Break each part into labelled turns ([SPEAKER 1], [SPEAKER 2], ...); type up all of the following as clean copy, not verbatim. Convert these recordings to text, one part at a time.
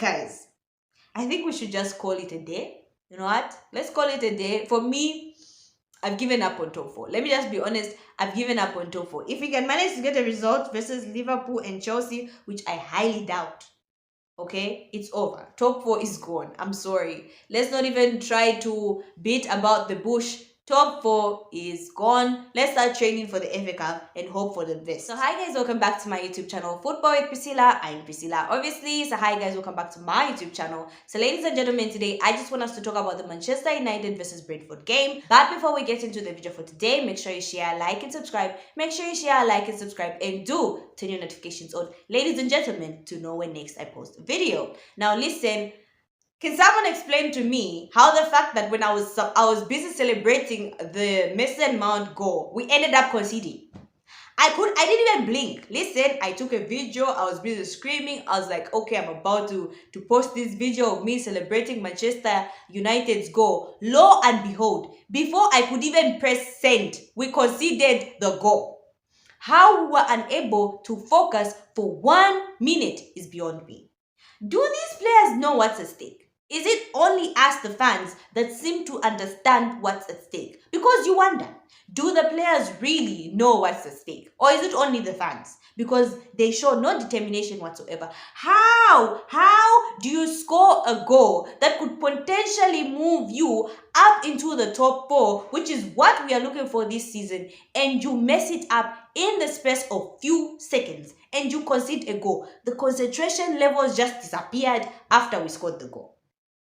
[SPEAKER 1] guys, I think we should just call it a day. You know what? Let's call it a day. For me, I've given up on top four. Let me just be honest. I've given up on top four. If we can manage to get a result versus Liverpool and Chelsea, which I highly doubt, okay, it's over. Top four is gone. I'm sorry. Let's not even try to beat about the bush. Top four is gone. Let's start training for the FA Cup and hope for the best. So hi guys, welcome back to my YouTube channel, Football with Priscilla. I'm Priscilla, obviously. So hi guys, welcome back to my YouTube channel. So ladies and gentlemen, today I just want us to talk about the Manchester United versus Brentford game. But before we get into the video for today, make sure you share, like, and subscribe. Make sure you share, like, and subscribe, and do turn your notifications on, ladies and gentlemen, to know when next I post a video. Now listen. Can someone explain to me how the fact that when I was busy celebrating the Mason Mount goal, we ended up conceding? I didn't even blink. Listen, I took a video. I was busy screaming. I was like, okay, I'm about to post this video of me celebrating Manchester United's goal. Lo and behold, before I could even press send, we conceded the goal. How we were unable to focus for 1 minute is beyond me. Do these players know what's at stake? Is it only us, the fans, that seem to understand what's at stake? Because you wonder, do the players really know what's at stake? Or is it only the fans? Because they show no determination whatsoever. How do you score a goal that could potentially move you up into the top four, which is what we are looking for this season, and you mess it up in the space of few seconds and you concede a goal? The concentration levels just disappeared after we scored the goal.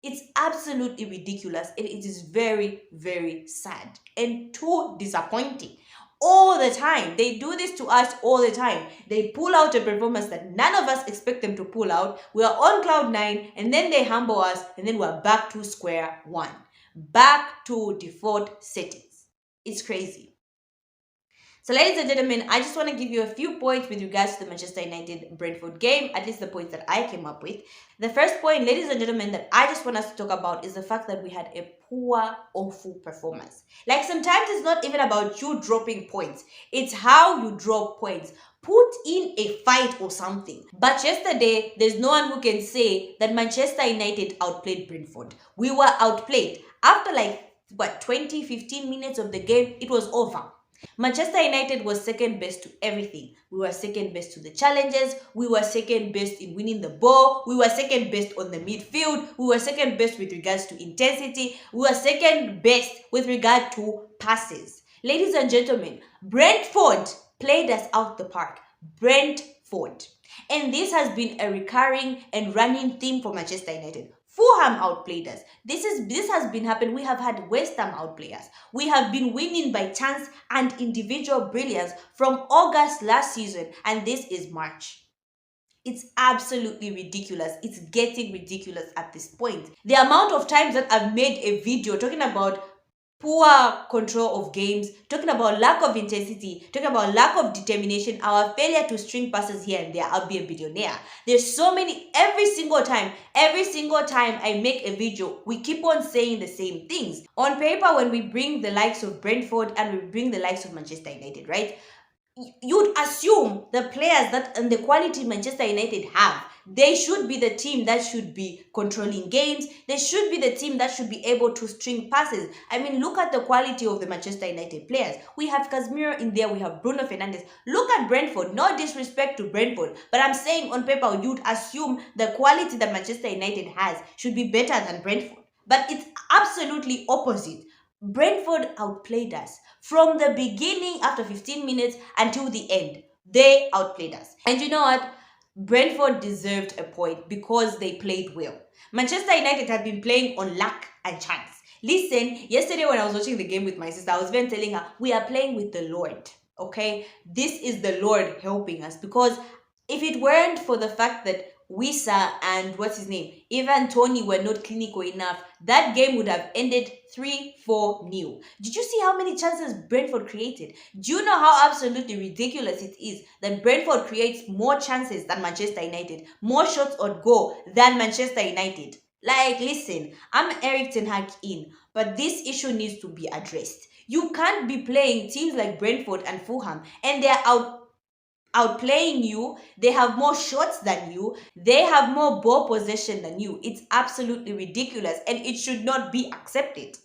[SPEAKER 1] It's absolutely ridiculous, and it is very, very sad and too disappointing. All the time. They do this to us all the time. They pull out a performance that none of us expect them to pull out. We are on cloud 9, and then they humble us, and then we're back to square one. Back to default settings. It's crazy. So ladies and gentlemen, I just want to give you a few points with regards to the Manchester United Brentford game, at least the points that I came up with. The first point, ladies and gentlemen, that I just want us to talk about is the fact that we had a poor, awful performance. Like sometimes it's not even about you dropping points. It's how you drop points. Put in a fight or something. But yesterday, there's no one who can say that Manchester United outplayed Brentford. We were outplayed. After 15 minutes of the game, it was over. Manchester United was second best to everything. We were second best to the challenges. We were second best in winning the ball. We were second best on the midfield. We were second best with regards to intensity. We were second best with regard to passes. Ladies and gentlemen, Brentford played us out the park. Brentford. And this has been a recurring and running theme for Manchester United. Fulham outplayed us. This has been happening. We have had West Ham outplay us. We have been winning by chance and individual brilliance from August last season, and this is March. It's absolutely ridiculous. It's getting ridiculous at this point. The amount of times that I've made a video talking about poor control of games, talking about lack of intensity, talking about lack of determination, our failure to string passes here and there, I'll be a billionaire. There's so many, every single time I make a video, we keep on saying the same things. On paper, when we bring the likes of Brentford and we bring the likes of Manchester United, right? You'd assume the players that and the quality Manchester United have, they should be the team that should be controlling games. They should be the team that should be able to string passes. I mean, look at the quality of the Manchester United players. We have Casemiro in there. We have Bruno Fernandes. Look at Brentford. No disrespect to Brentford, but I'm saying on paper, you'd assume the quality that Manchester United has should be better than Brentford. But it's absolutely opposite. Brentford outplayed us from the beginning after 15 minutes until the end. They outplayed us. And you know what? Brentford deserved a point because they played well. Manchester United had been playing on luck and chance. Listen, yesterday when I was watching the game with my sister, I was even telling her, we are playing with the Lord, okay? This is the Lord helping us, because if it weren't for the fact that Wissa and Ivan Toney were not clinical enough, that game would have ended 3-4-0. Did you see how many chances Brentford created? Do you know how absolutely ridiculous it is that Brentford creates more chances than Manchester United, more shots on goal than Manchester United? Like, listen, I'm Eric Ten Hag in, but this issue needs to be addressed. You can't be playing teams like Brentford and Fulham and they're out outplaying you. They have more shots than you. They have more ball possession than you. It's absolutely ridiculous and it should not be accepted.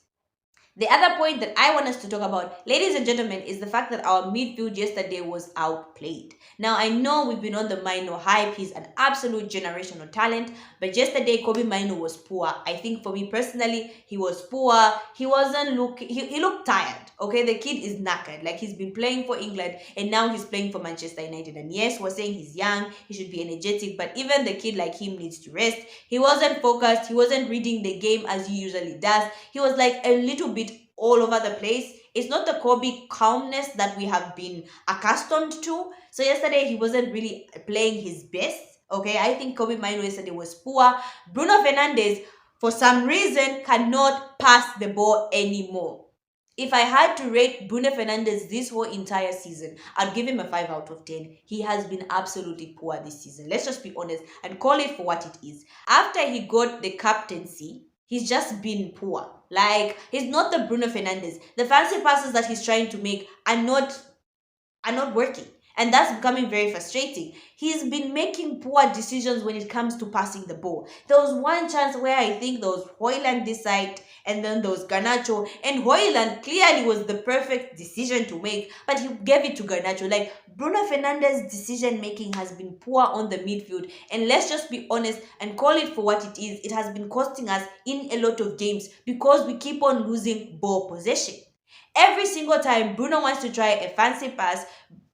[SPEAKER 1] The other point that I want us to talk about, ladies and gentlemen, is the fact that our midfield yesterday was outplayed. Now, I know we've been on the Mino hype. He's an absolute generational talent. But yesterday, Kobe Mino was poor. I think for me personally, he was poor. He wasn't looking, he looked tired. Okay, the kid is knackered. Like, he's been playing for England and now he's playing for Manchester United. And yes, we're saying he's young, he should be energetic. But even the kid like him needs to rest. He wasn't focused. He wasn't reading the game as he usually does. He was like a little bit all over the place. It's not the Kobe calmness that we have been accustomed to. So yesterday he wasn't really playing his best. Okay, I think Kobe Mino yesterday was poor. Bruno Fernandes, for some reason, cannot pass the ball anymore. If I had to rate Bruno Fernandes this whole entire season, I'd give him a 5 out of 10. He has been absolutely poor this season. Let's just be honest and call it for what it is. After he got the captaincy, he's just been poor. Like, he's not the Bruno Fernandes. The fancy passes that he's trying to make are not working. And that's becoming very frustrating. He's been making poor decisions when it comes to passing the ball. There was one chance where I think there was Højlund this side and then there was Garnacho. And Højlund clearly was the perfect decision to make, but he gave it to Garnacho. Like, Bruno Fernandes' decision making has been poor on the midfield. And let's just be honest and call it for what it is. It has been costing us in a lot of games because we keep on losing ball possession. Every single time Bruno wants to try a fancy pass,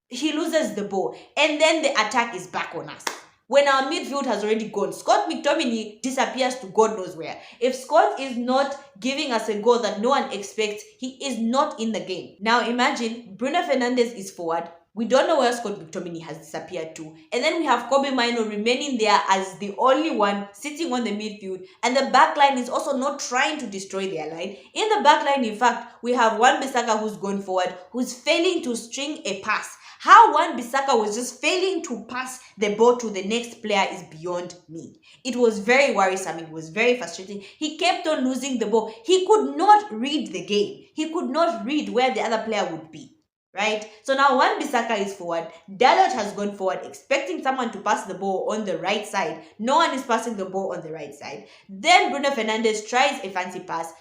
[SPEAKER 1] he loses the ball and then the attack is back on us. When our midfield has already gone, Scott McTominay disappears to God knows where. If Scott is not giving us a goal that no one expects, he is not in the game. Now imagine Bruno Fernandes is forward. We don't know where Scott McTominay has disappeared to. And then we have Kobe Mino remaining there as the only one sitting on the midfield. And the back line is also not trying to destroy their line. In the back line, in fact, we have Wan-Bissaka who's gone forward, who's failing to string a pass. How Wan-Bissaka was just failing to pass the ball to the next player is beyond me. It was very worrisome. It was very frustrating. He kept on losing the ball. He could not read the game. He could not read where the other player would be. Right? So now Wan-Bissaka is forward. Dalot has gone forward, expecting someone to pass the ball on the right side. No one is passing the ball on the right side. Then Bruno Fernandes tries a fancy pass,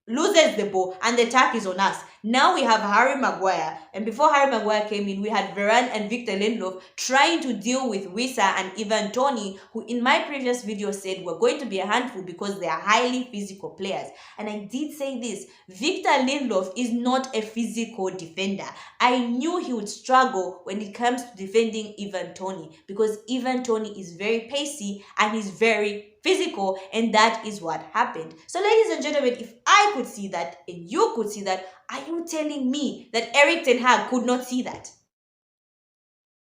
[SPEAKER 1] loses the ball, and the attack is on us. Now we have Harry Maguire, and before Harry Maguire came in, we had Varane and Victor Lindelof trying to deal with Wissa and Ivan Toney, who in my previous video said were going to be a handful because they are highly physical players. And I did say this, Victor Lindelof is not a physical defender. I knew he would struggle when it comes to defending Ivan Toney because Ivan Toney is very pacey and he's very physical, and that is what happened. So ladies and gentlemen, if I could see that and you could see that, are you telling me that Erik ten Hag could not see that?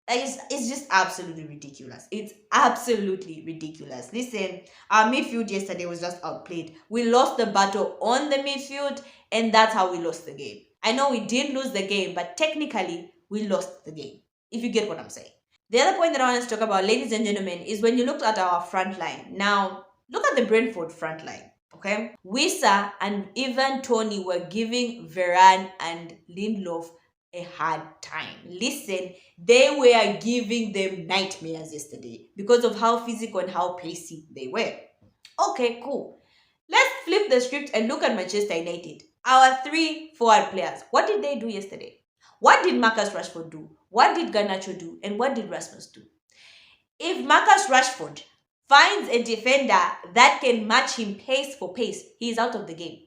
[SPEAKER 1] It's just absolutely ridiculous. It's absolutely ridiculous. Listen, our midfield yesterday was just outplayed. We lost the battle on the midfield, and that's how we lost the game. I know we did lose the game, but technically, we lost the game, if you get what I'm saying. The other point that I want to talk about, ladies and gentlemen, is when you looked at our front line. Now, look at the Brentford front line, okay? Wissa and Ivan Toney were giving Varane and Lindelof a hard time. Listen, they were giving them nightmares yesterday because of how physical and how pacey they were. Okay, cool. Let's flip the script and look at Manchester United. Our 3 forward players. What did they do yesterday? What did Marcus Rashford do? What did Garnacho do? And what did Rasmus do? If Marcus Rashford finds a defender that can match him pace for pace, he is out of the game.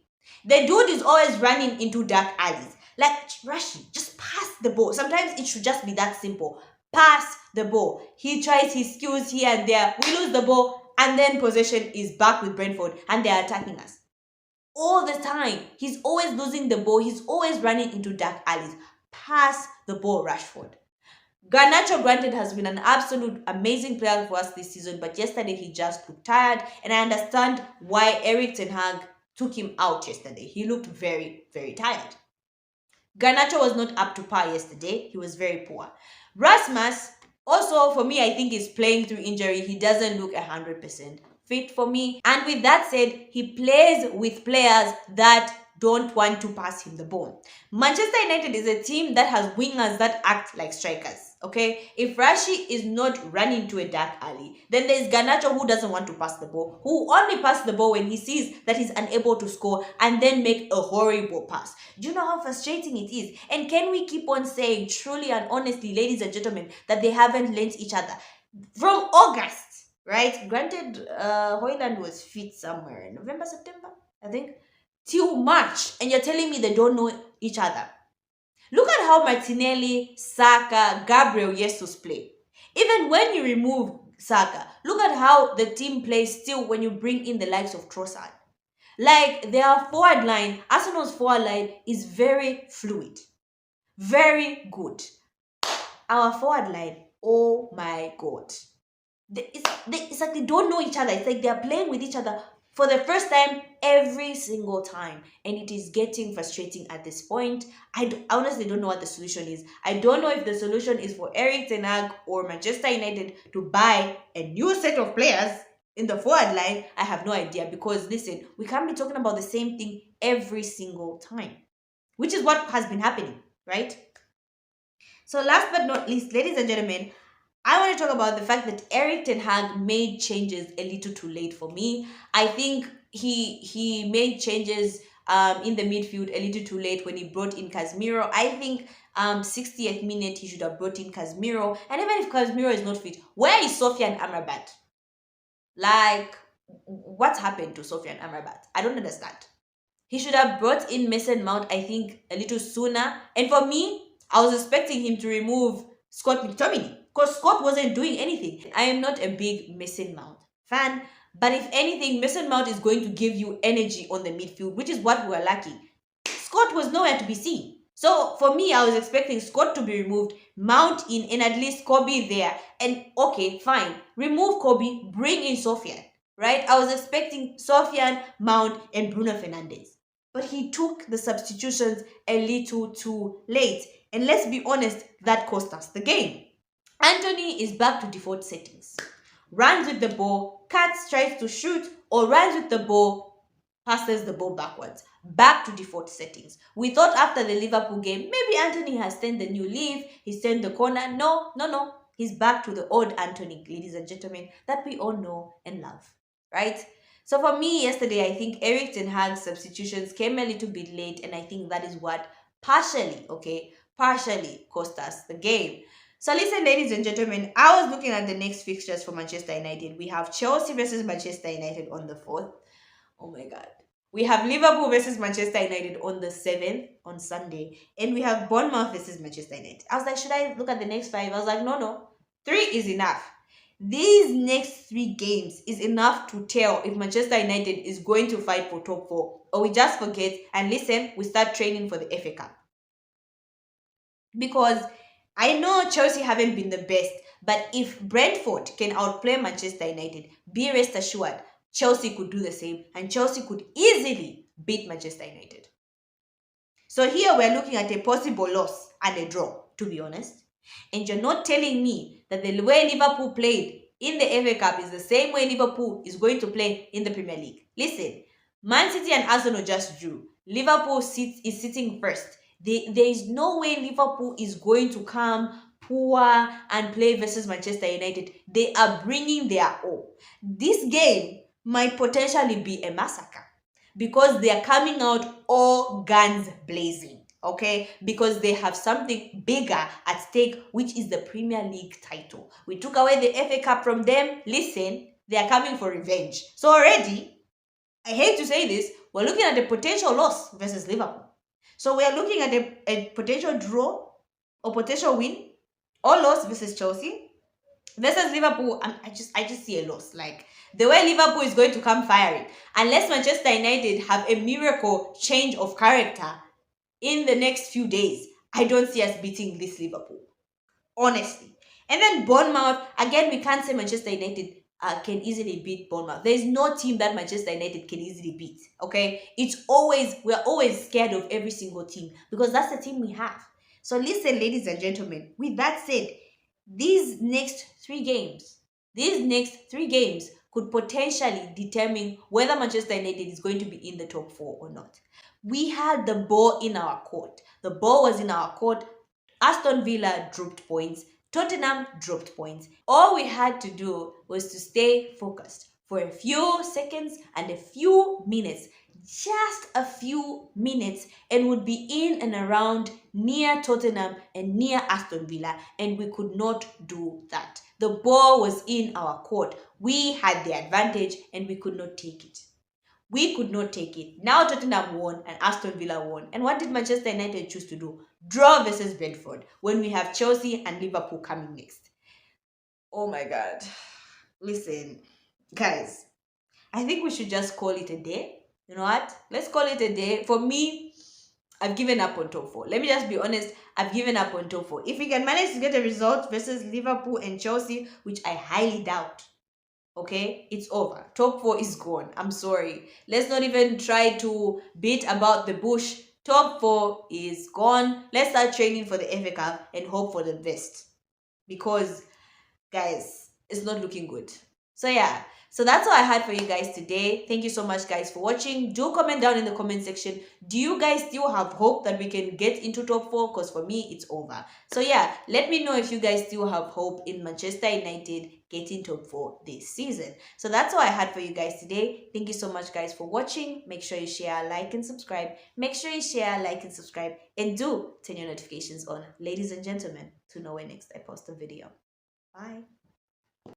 [SPEAKER 1] The dude is always running into dark alleys. Like, Rashi, just pass the ball. Sometimes it should just be that simple. Pass the ball. He tries his skills here and there. We lose the ball, and then possession is back with Brentford, and they're attacking us. All the time. He's always losing the ball. He's always running into dark alleys. Pass the ball, Rashford. Garnacho, granted, has been an absolute amazing player for us this season, but yesterday he just looked tired, and I understand why Erik ten Hag took him out yesterday. He looked very, very tired. Garnacho was not up to par yesterday. He was very poor. Rasmus, also for me, I think is playing through injury. He doesn't look 100% fit for me. And with that said, he plays with players that don't want to pass him the ball. Manchester United is a team that has wingers that act like strikers. Okay, if Rashi is not running to a dark alley, then there's Garnacho who doesn't want to pass the ball, who only pass the ball when he sees that he's unable to score and then make a horrible pass. Do you know how frustrating it is? And can we keep on saying truly and honestly, ladies and gentlemen, that they haven't learnt each other from August, right? Granted, Hoyland was fit somewhere in November, September, I think, till March, and you're telling me they don't know each other. Look at how Martinelli, Saka, Gabriel Jesus play. Even when you remove Saka, look at how the team plays still when you bring in the likes of Trossard. Like, their forward line, Arsenal's forward line is very fluid. Very good. Our forward line, oh my God. It's like they don't know each other. It's like they're playing with each other for the first time every single time. And it is getting frustrating at this point. I honestly don't know what the solution is. I don't know if the solution is for Erik ten Hag or Manchester United to buy a new set of players in the forward line. I have no idea, because listen, we can't be talking about the same thing every single time, which is what has been happening, right? So last but not least, ladies and gentlemen, I want to talk about the fact that Erik ten Hag made changes a little too late for me. I think he made changes in the midfield a little too late when he brought in Casemiro. I think 60th minute he should have brought in Casemiro. And even if Casemiro is not fit, where is Sofian Amrabat? Like, what happened to Sofian Amrabat? I don't understand. He should have brought in Mason Mount, I think, a little sooner. And for me, I was expecting him to remove Scott McTominay, because Scott wasn't doing anything. I am not a big Mason Mount fan, but if anything, Mason Mount is going to give you energy on the midfield, which is what we are lacking. Scott was nowhere to be seen. So for me, I was expecting Scott to be removed, Mount in, and at least Kobe there. And okay, fine, remove Kobe, bring in Sofian, right? I was expecting Sofian, Mount, and Bruno Fernandes. But he took the substitutions a little too late. And let's be honest, that cost us the game. Anthony is back to default settings. Runs with the ball, cuts, tries to shoot, or runs with the ball, passes the ball backwards. Back to default settings. We thought after the Liverpool game, maybe Anthony has turned the new leaf, he's turned the corner. No. He's back to the old Anthony, ladies and gentlemen, that we all know and love, right? So for me, yesterday, I think Erik ten Hag's substitutions came a little bit late, and I think that is what partially cost us the game. So listen, ladies and gentlemen, I was looking at the next fixtures for Manchester United. We have Chelsea versus Manchester United on the 4th. Oh my God. We have Liverpool versus Manchester United on the 7th, on Sunday. And we have Bournemouth versus Manchester United. I was like, should I look at the next 5? I was like, no. 3 is enough. These next 3 games is enough to tell if Manchester United is going to fight for top 4, or we just forget and listen, we start training for the FA Cup. Because I know Chelsea haven't been the best, but if Brentford can outplay Manchester United, be rest assured, Chelsea could do the same, and Chelsea could easily beat Manchester United. So here we're looking at a possible loss and a draw, to be honest. And you're not telling me that the way Liverpool played in the FA Cup is the same way Liverpool is going to play in the Premier League. Listen, Man City and Arsenal just drew. Liverpool is sitting first. There is no way Liverpool is going to come poor and play versus Manchester United. They are bringing their all. This game might potentially be a massacre because they are coming out all guns blazing. Okay, because they have something bigger at stake, which is the Premier League title. We took away the FA Cup from them. Listen, they are coming for revenge. So already, I hate to say this, we're looking at a potential loss versus Liverpool. So we are looking at a potential draw or potential win or loss versus Chelsea versus Liverpool. I just see a loss. Like the way Liverpool is going to come firing, unless Manchester United have a miracle change of character in the next few days, I don't see us beating this Liverpool, honestly. And then Bournemouth, again, we can't say Manchester United can easily beat Bournemouth. There is no team that Manchester United can easily beat, okay? We're always scared of every single team because that's the team we have. So listen, ladies and gentlemen, with that said, these next three games could potentially determine whether Manchester United is going to be in the top four or not. We had the ball in our court. The ball was in our court. Aston Villa dropped points. Tottenham dropped points. All we had to do was to stay focused for a few seconds and a few minutes, just a few minutes, and would be in and around near Tottenham and near Aston Villa, and we could not do that. The ball was in our court. We had the advantage and we could not take it. We could not take it. Now Tottenham won and Aston Villa won. And what did Manchester United choose to do? Draw versus Brentford when we have Chelsea and Liverpool coming next. Oh my God. Listen, guys, I think we should just call it a day. You know what? Let's call it a day. For me, I've given up on top four. Let me just be honest. I've given up on top four. If we can manage to get a result versus Liverpool and Chelsea, which I highly doubt, okay, it's over. Top four is gone. I'm sorry. Let's not even try to beat about the bush. Top four is gone. Let's start training for the FA Cup and hope for the best. Because, guys, it's not looking good. So yeah, so that's all I had for you guys today. Thank you so much, guys, for watching. Do comment down in the comment section. Do you guys still have hope that we can get into top four? Because for me, it's over. So yeah, let me know if you guys still have hope in Manchester United getting top four this season. So that's all I had for you guys today. Thank you so much, guys, for watching. Make sure you share, like, and subscribe. Make sure you share, like, and subscribe. And do turn your notifications on, ladies and gentlemen, to know when next I post a video. Bye.